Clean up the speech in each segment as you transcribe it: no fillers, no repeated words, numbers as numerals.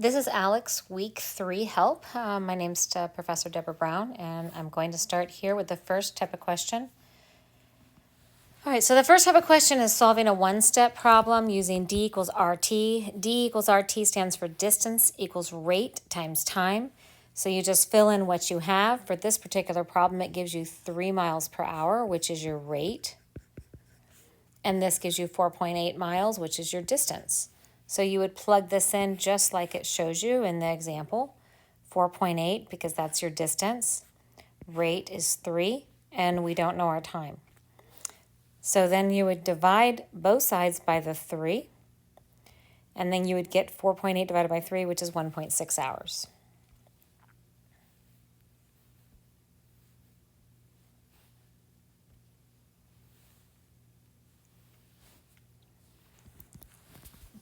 This is ALEKS Week 3 Help. My name's Professor Deborah Brown, and I'm going to start here with the first type of question. All right, so the first type of question is solving a one-step problem using D equals RT. D equals RT stands for distance equals rate times time. So you just fill in what you have. For this particular problem, it gives you 3 miles per hour, which is your rate. And this gives you 4.8 miles, which is your distance. So you would plug this in just like it shows you in the example. 4.8 because that's your distance. Rate is 3, and we don't know our time. So then you would divide both sides by the 3, and then you would get 4.8 divided by 3, which is 1.6 hours.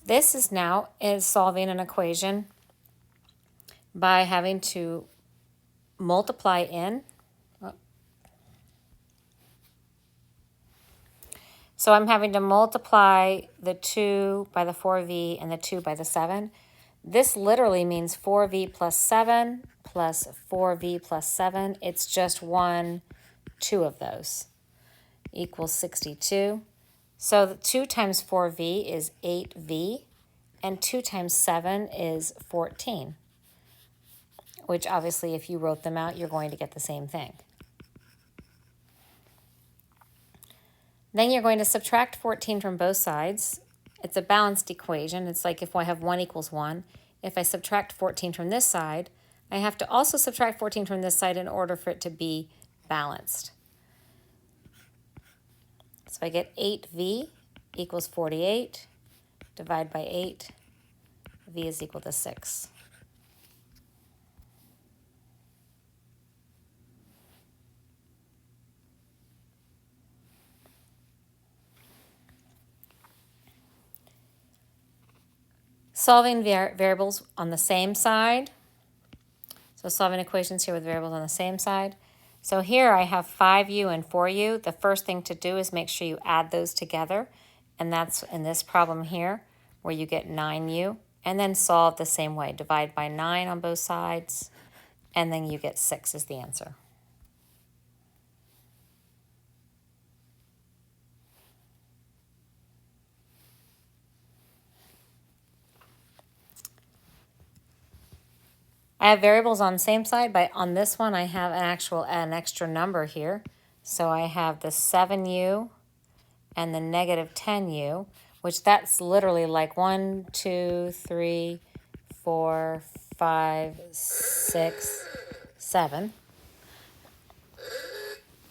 This is now solving an equation by having to multiply in. So I'm having to multiply the 2 by the 4v and the 2 by the 7. This literally means 4v plus 7 plus 4v plus 7. It's just 2 of those equals 62. So the 2 times 4v is 8v, and 2 times 7 is 14, which obviously if you wrote them out, you're going to get the same thing. Then you're going to subtract 14 from both sides. It's a balanced equation. It's like if I have 1 equals 1. If I subtract 14 from this side, I have to also subtract 14 from this side in order for it to be balanced. So I get 8v equals 48. Divide by 8. V is equal to 6. Solving variables on the same side. So solving equations here with variables on the same side. So here I have 5u and 4u. The first thing to do is make sure you add those together. And that's in this problem here where you get 9u. And then solve the same way. Divide by 9 on both sides. And then you get 6 is the answer. I have variables on the same side, but on this one I have an extra number here. So I have the 7u and the negative 10u, which that's literally like 1, 2, 3, 4, 5, 6, 7.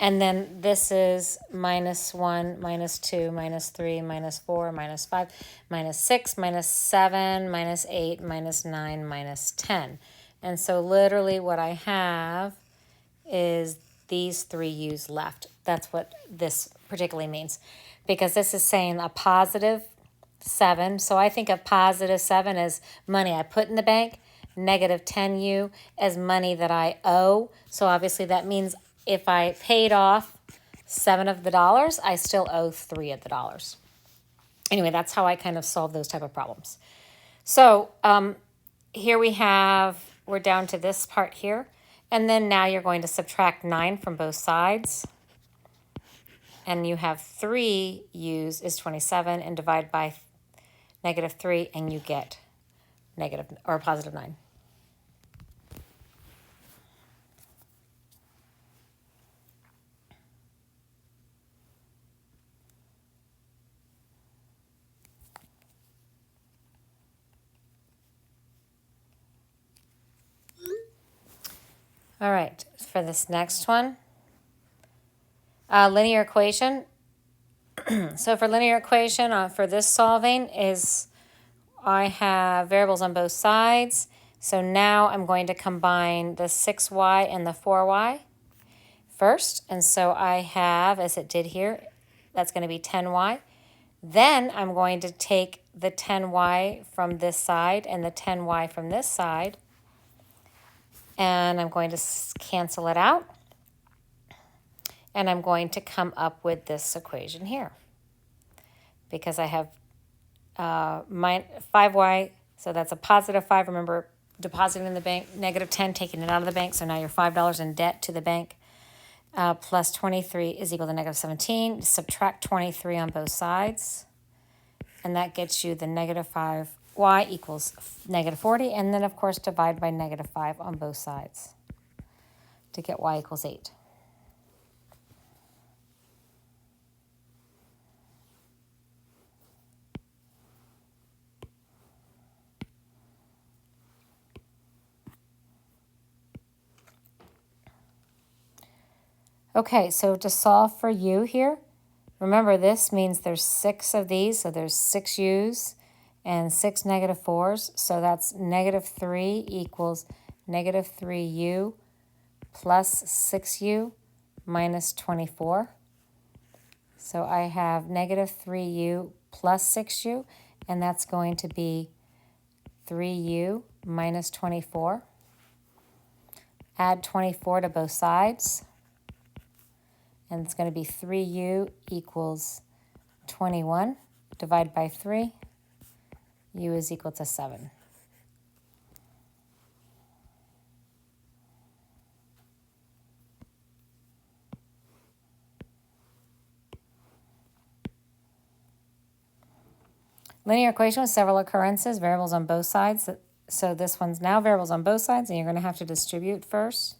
And then this is minus 1, minus 2, minus 3, minus 4, minus 5, minus 6, minus 7, minus 8, minus 9, minus 10. And so literally what I have is these 3 u's left. That's what this particularly means. Because this is saying a positive 7. So I think of positive 7 as money I put in the bank. Negative 10u as money that I owe. So obviously that means if I paid off 7 of the dollars, I still owe 3 of the dollars. Anyway, that's how I kind of solve those type of problems. So here we're down to this part here. And then now you're going to subtract 9 from both sides. And you have 3 u's is 27 and divide by negative 3 and you get negative or positive 9. All right, for this next one, linear equation. So for linear equation, for this solving is I have variables on both sides. So now I'm going to combine the 6y and the 4y first. And so I have, as it did here, that's going to be 10y. Then I'm going to take the 10y from this side and the 10y from this side. And I'm going to cancel it out. And I'm going to come up with this equation here. Because I have 5y So that's a positive 5. Remember, depositing in the bank, negative 10, taking it out of the bank. So now you're $5 in debt to the bank. Plus 23 is equal to negative 17. Subtract 23 on both sides. And that gets you the negative 5y equals negative 40. And then, of course, divide by negative 5 on both sides to get y equals 8. Okay, so to solve for u here, remember this means there's 6 of these, so there's 6 u's and 6 negative 4's. So that's negative 3 equals negative 3u plus 6u minus 24. So I have negative 3u plus 6u, and that's going to be 3u minus 24. Add 24 to both sides, and it's going to be 3u equals 21. Divide by 3, u is equal to 7. Linear equation with several occurrences, variables on both sides. So this one's now variables on both sides, and you're going to have to distribute first.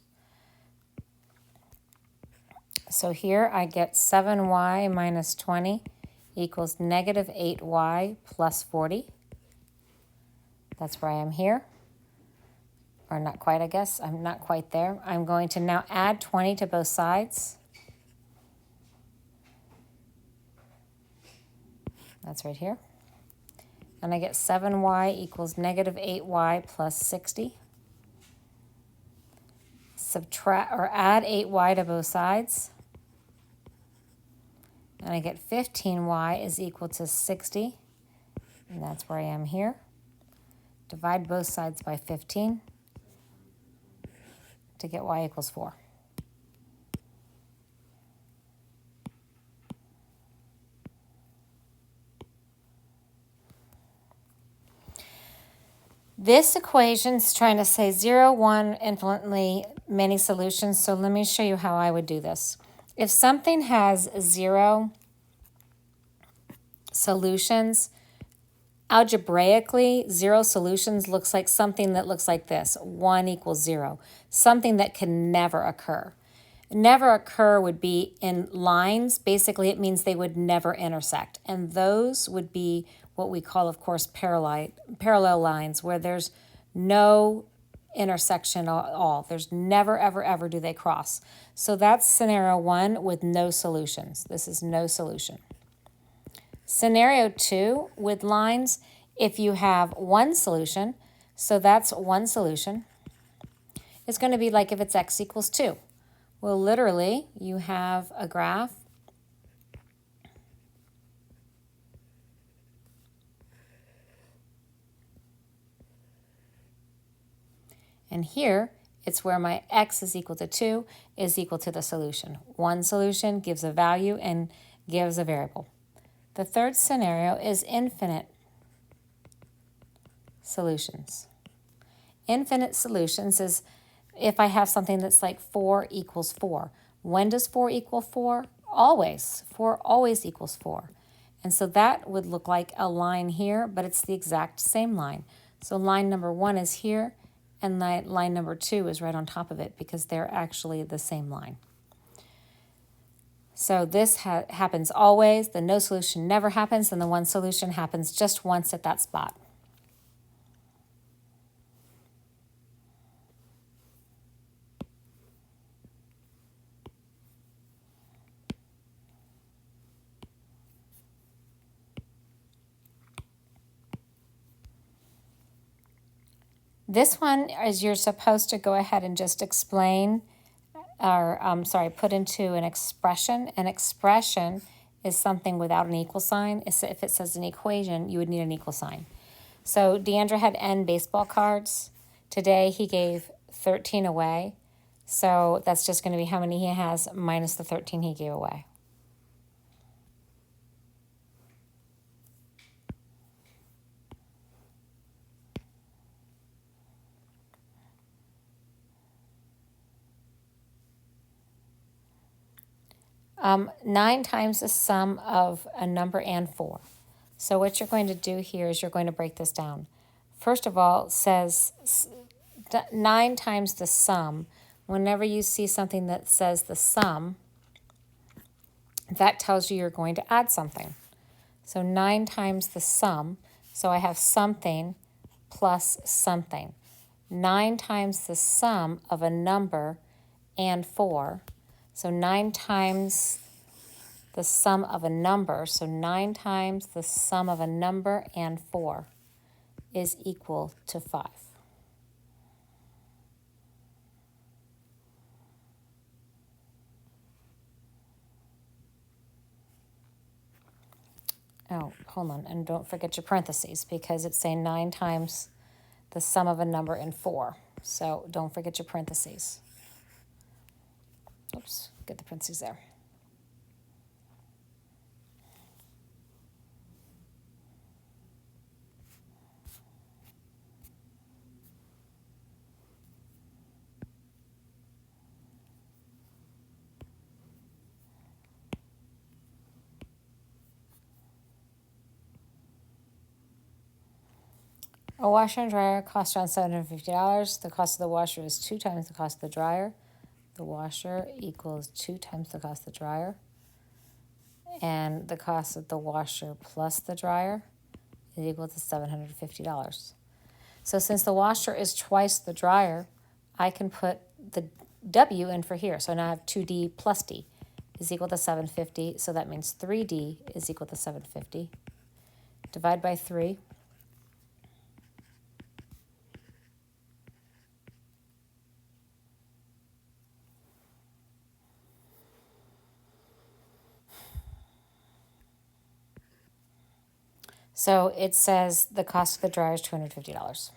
So here I get 7y minus 20 equals negative 8y plus 40. That's where I am here. Or not quite, I guess. I'm not quite there. I'm going to now add 20 to both sides. That's right here. And I get 7y equals negative 8y plus 60. Subtract or add 8y to both sides. And I get 15y is equal to 60. And that's where I am here. Divide both sides by 15 to get y equals 4. This equation is trying to say 0, 1, infinitely many solutions. So let me show you how I would do this. If something has 0 solutions, algebraically, 0 solutions looks like something that looks like this. 1 equals 0. Something that can never occur. Never occur would be in lines. Basically, it means they would never intersect. And those would be what we call, of course, parallel lines, where there's no intersection at all. There's never, ever, ever do they cross. So that's scenario 1 with no solutions. This is no solution. Scenario 2 with lines, if you have one solution, so that's one solution, it's going to be like if it's x equals 2. Well, literally, you have a graph. And here, it's where my x is equal to 2 is equal to the solution. One solution gives a value and gives a variable. The third scenario is infinite solutions. Infinite solutions is if I have something that's like 4 equals 4. When does 4 equal 4? Always. 4 always equals 4. And so that would look like a line here, but it's the exact same line. So line number 1 is here, and line number 2 is right on top of it because they're actually the same line. So this happens always. The no solution never happens, and the one solution happens just once at that spot. This one is you're supposed to go ahead and just explain, or put into an expression. An expression is something without an equal sign. If it says an equation, you would need an equal sign. So Deandra had N baseball cards. Today he gave 13 away. So that's just going to be how many he has minus the 13 he gave away. 9 times the sum of a number and 4. So what you're going to do here is you're going to break this down. First of all, it says 9 times the sum. Whenever you see something that says the sum, that tells you you're going to add something. So 9 times the sum. So I have something plus something. 9 times the sum of a number and 4. So 9 times the sum of a number. So 9 times the sum of a number and 4 is equal to 5. Oh, hold on, and don't forget your parentheses because it's saying 9 times the sum of a number and 4. So don't forget your parentheses. Oops, get the parentheses there. A washer and dryer cost around $750. The cost of the washer is 2 times the cost of the dryer. The washer equals 2 times the cost of the dryer. And the cost of the washer plus the dryer is equal to $750. So since the washer is twice the dryer, I can put the W in for here. So now I have 2D plus D is equal to 750. So that means 3D is equal to 750. Divide by 3. So it says the cost of the dryer is $250.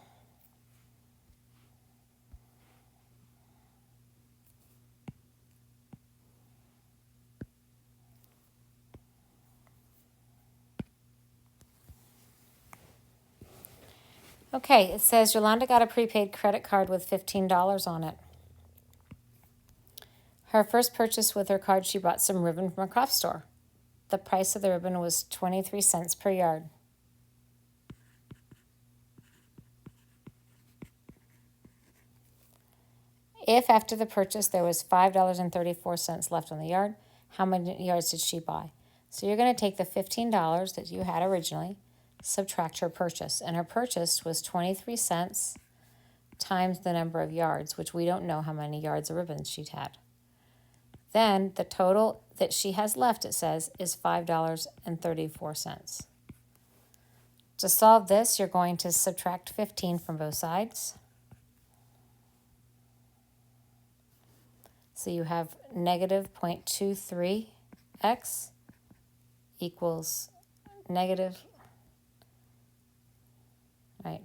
Okay, it says Yolanda got a prepaid credit card with $15 on it. Her first purchase with her card, she bought some ribbon from a craft store. The price of the ribbon was 23 cents per yard. If after the purchase there was $5.34 left on the yard, how many yards did she buy? So you're going to take the $15 that you had originally, subtract her purchase. And her purchase was 23 cents times the number of yards, which we don't know how many yards of ribbons she'd had. Then the total that she has left, it says, is $5.34. To solve this, you're going to subtract 15 from both sides. So you have negative 0.23x equals negative, right?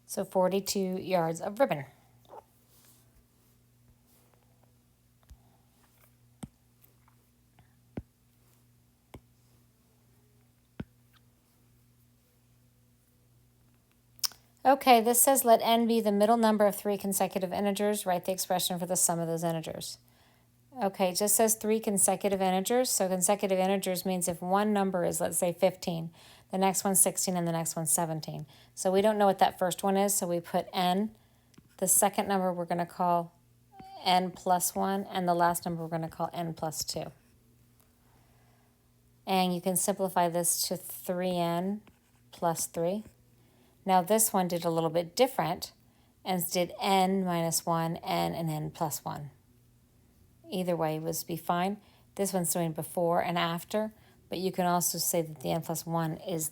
So 42 yards of ribbon. Okay, this says let n be the middle number of 3 consecutive integers. Write the expression for the sum of those integers. Okay, it just says 3 consecutive integers. So consecutive integers means if one number is, let's say, 15, the next one's 16, and the next one's 17. So we don't know what that first one is, so we put n. The second number we're going to call n plus 1, and the last number we're going to call n plus 2. And you can simplify this to 3n plus 3. Now this one did a little bit different and did n minus 1, n, and n plus 1. Either way would be fine. This one's doing before and after, but you can also say that the n plus 1 is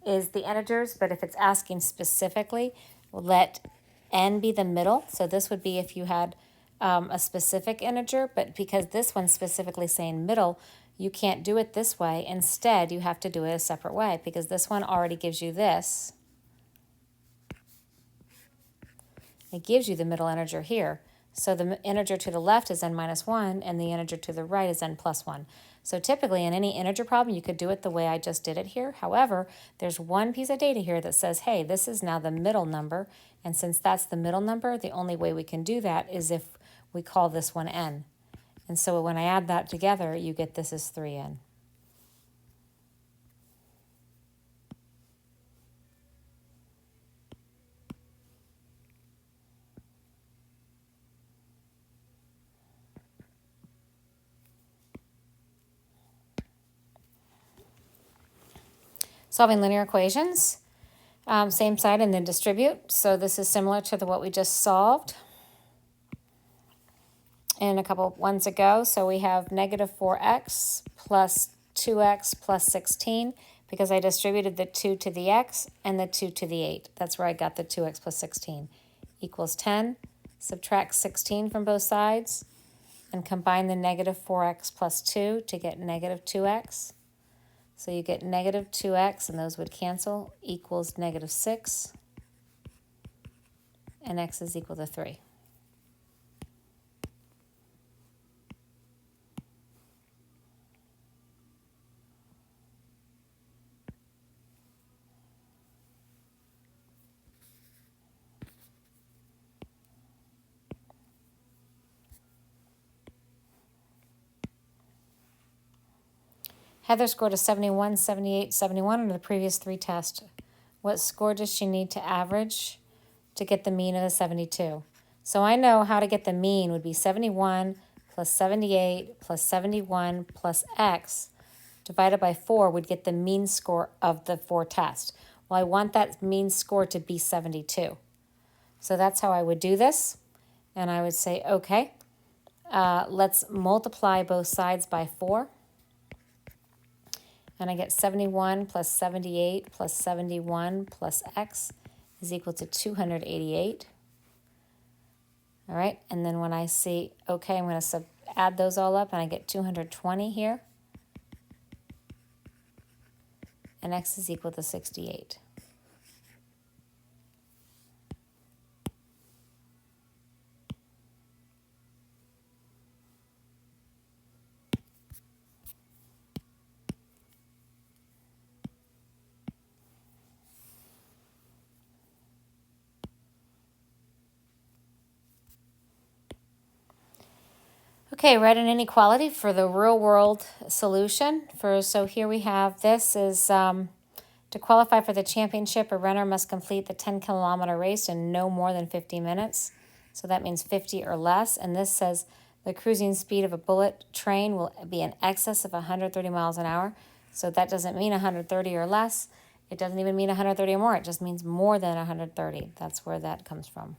the integers, but if it's asking specifically, let n be the middle. So this would be if you had a specific integer, but because this one's specifically saying middle, you can't do it this way. Instead, you have to do it a separate way because this one already gives you this. It gives you the middle integer here. So the integer to the left is n minus 1, and the integer to the right is n plus 1. So typically in any integer problem, you could do it the way I just did it here. However, there's one piece of data here that says, hey, this is now the middle number. And since that's the middle number, the only way we can do that is if we call this one n. And so when I add that together, you get this as 3n. Solving linear equations, same side and then distribute. So this is similar to what we just solved in a couple ones ago. So we have negative 4x plus 2x plus 16 because I distributed the 2 to the x and the 2 to the 8. That's where I got the 2x plus 16 equals 10. Subtract 16 from both sides and combine the negative 4x plus 2 to get negative 2x. So you get negative 2x, and those would cancel, equals negative 6, and x is equal to 3. Heather scored a 71, 78, 71 on the previous 3 tests. What score does she need to average to get the mean of the 72? So I know how to get the mean would be 71 plus 78 plus 71 plus x divided by 4 would get the mean score of the 4 tests. Well, I want that mean score to be 72. So that's how I would do this. And I would say, okay, let's multiply both sides by 4. And I get 71 plus 78 plus 71 plus x is equal to 288. All right, and then when I see, okay, I'm going to add those all up, and I get 220 here. And x is equal to 68. Okay, write an inequality for the real world solution. So here we have, this is to qualify for the championship, a runner must complete the 10-kilometer race in no more than 50 minutes. So that means 50 or less. And this says the cruising speed of a bullet train will be in excess of 130 miles an hour. So that doesn't mean 130 or less. It doesn't even mean 130 or more. It just means more than 130. That's where that comes from.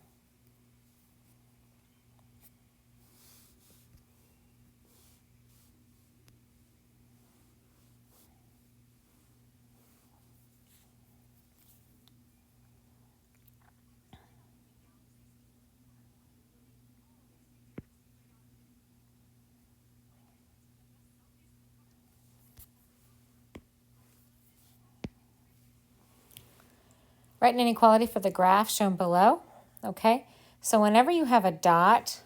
Write an inequality for the graph shown below, okay? So whenever you have a dot,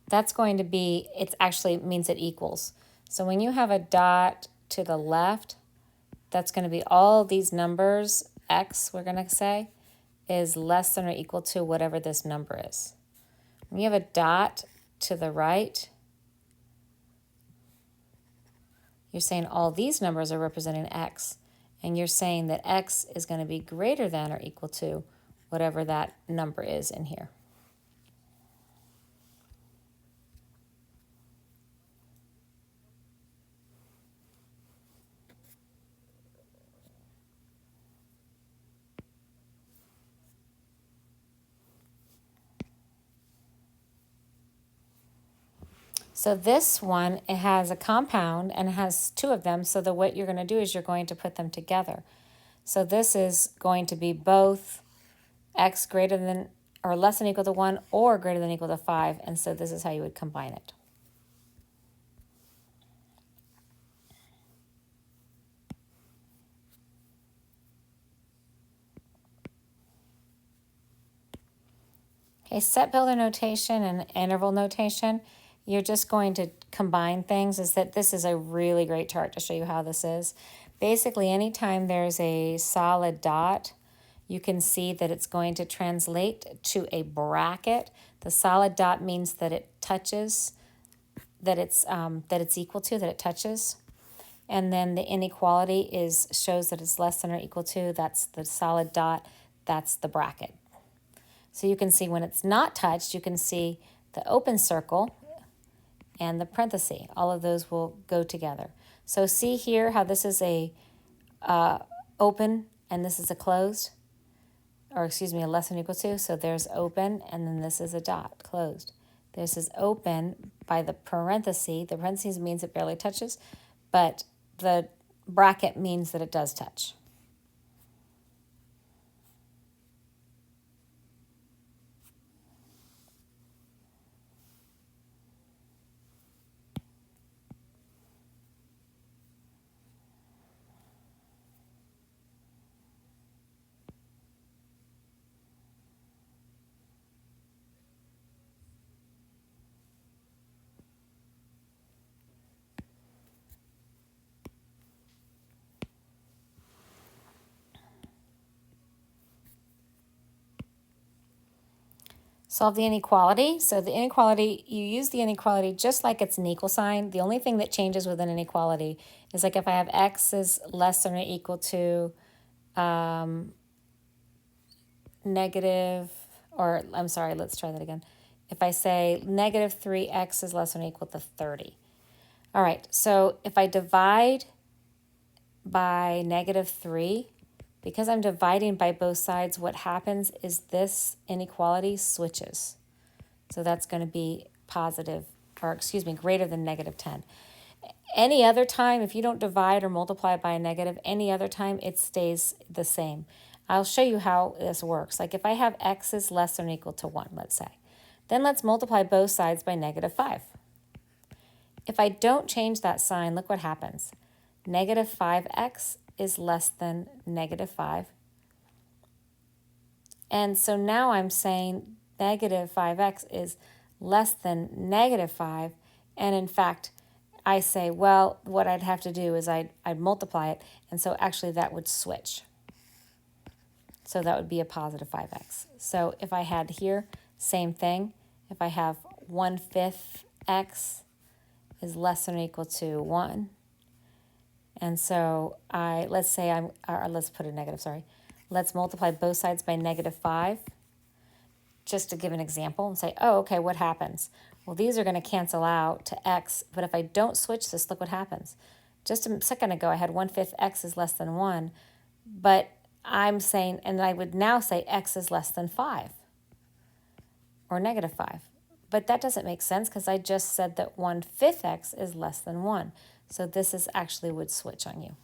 that's going to be, it actually means it equals. So when you have a dot to the left, that's going to be all these numbers, x, we're going to say, is less than or equal to whatever this number is. When you have a dot to the right, you're saying all these numbers are representing x. And you're saying that x is going to be greater than or equal to whatever that number is in here. So this one, it has a compound and it has 2 of them. So what you're going to do is you're going to put them together. So this is going to be both x greater than or less than or equal to 1 or greater than or equal to 5. And so this is how you would combine it. Okay, set builder notation and interval notation, you're just going to combine things. Is that this is a really great chart to show you how this is. Basically, anytime there's a solid dot, you can see that it's going to translate to a bracket. The solid dot means that it touches, that it's equal to, that it touches. And then the inequality shows that it's less than or equal to, that's the solid dot, that's the bracket. So you can see when it's not touched, you can see the open circle and the parenthesis. All of those will go together. So see here how this is a open and this is a closed, or excuse me, a less than or equal to. So there's open and then this is a dot, closed. This is open by the parenthesis. The parenthesis means it barely touches, but the bracket means that it does touch. Solve the inequality. So the inequality, you use the inequality just like it's an equal sign. The only thing that changes with an inequality is like if I have x is less than or equal to negative, or I'm sorry, let's try that again. If I say negative 3x is less than or equal to 30. All right, so if I divide by negative 3, because I'm dividing by both sides, what happens is this inequality switches. So that's going to be positive, or excuse me, greater than negative 10. Any other time, if you don't divide or multiply by a negative, any other time it stays the same. I'll show you how this works. Like if I have x is less than or equal to 1, let's say. Then let's multiply both sides by negative 5. If I don't change that sign, look what happens. Negative 5x is less than negative 5. And so now I'm saying negative 5x is less than negative 5. And in fact, I say, well, what I'd have to do is I'd multiply it. And so actually that would switch. So that would be a positive 5x. So if I had here, same thing. If I have 1/5 x is less than or equal to 1. And so let's put a negative, sorry. Let's multiply both sides by negative 5, just to give an example, and say, oh, okay, what happens? Well, these are going to cancel out to x, but if I don't switch this, look what happens. Just a second ago, I had 1/5 x is less than 1, but I'm saying, and I would now say x is less than 5, or negative 5. But that doesn't make sense because I just said that 1/5 x is less than 1. So this is actually would switch on you.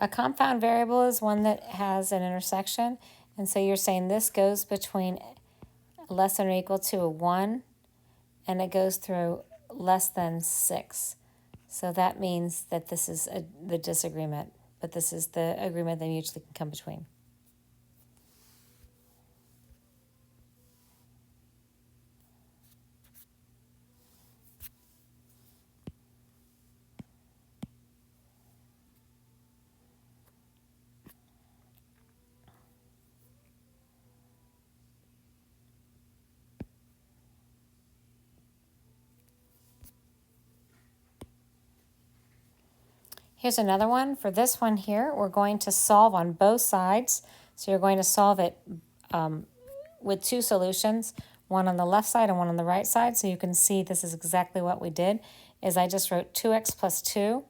A compound variable is one that has an intersection. And so you're saying this goes between less than or equal to a 1, and it goes through less than 6. So that means that this is the disagreement, but this is the agreement they mutually can come between. Here's another one. For this one here, we're going to solve on both sides. So you're going to solve it with two solutions, one on the left side and one on the right side. So you can see this is exactly what we did, is I just wrote 2x plus 2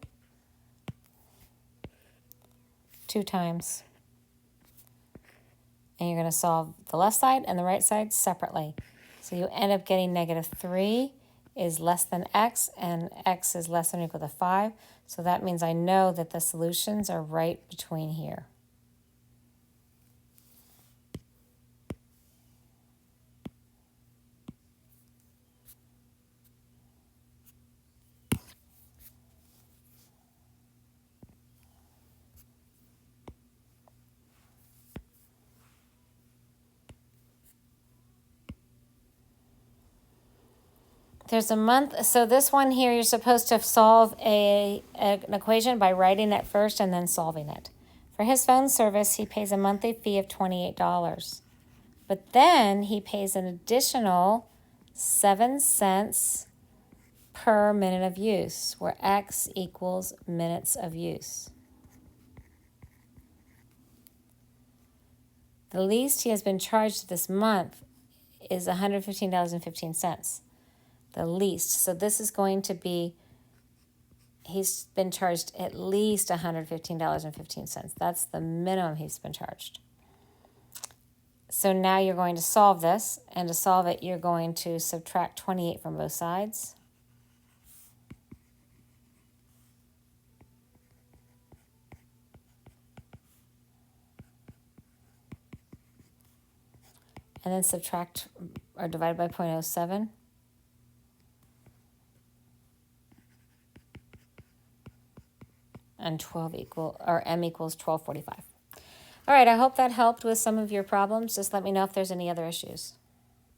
times. And you're going to solve the left side and the right side separately. So you end up getting negative 3 is less than x, and x is less than or equal to 5. So that means I know that the solutions are right between here. There's a month. So this one here, you're supposed to solve an equation by writing it first and then solving it. For his phone service, he pays a monthly fee of $28. But then he pays an additional 7 cents per minute of use, where X equals minutes of use. The least he has been charged this month is $115.15. The least. So this is going to be, he's been charged at least $115.15. That's the minimum he's been charged. So now you're going to solve this, and to solve it, you're going to subtract 28 from both sides. And then subtract or divide by 0.07. And 12 m equals 1245. All right, I hope that helped with some of your problems. Just let me know if there's any other issues.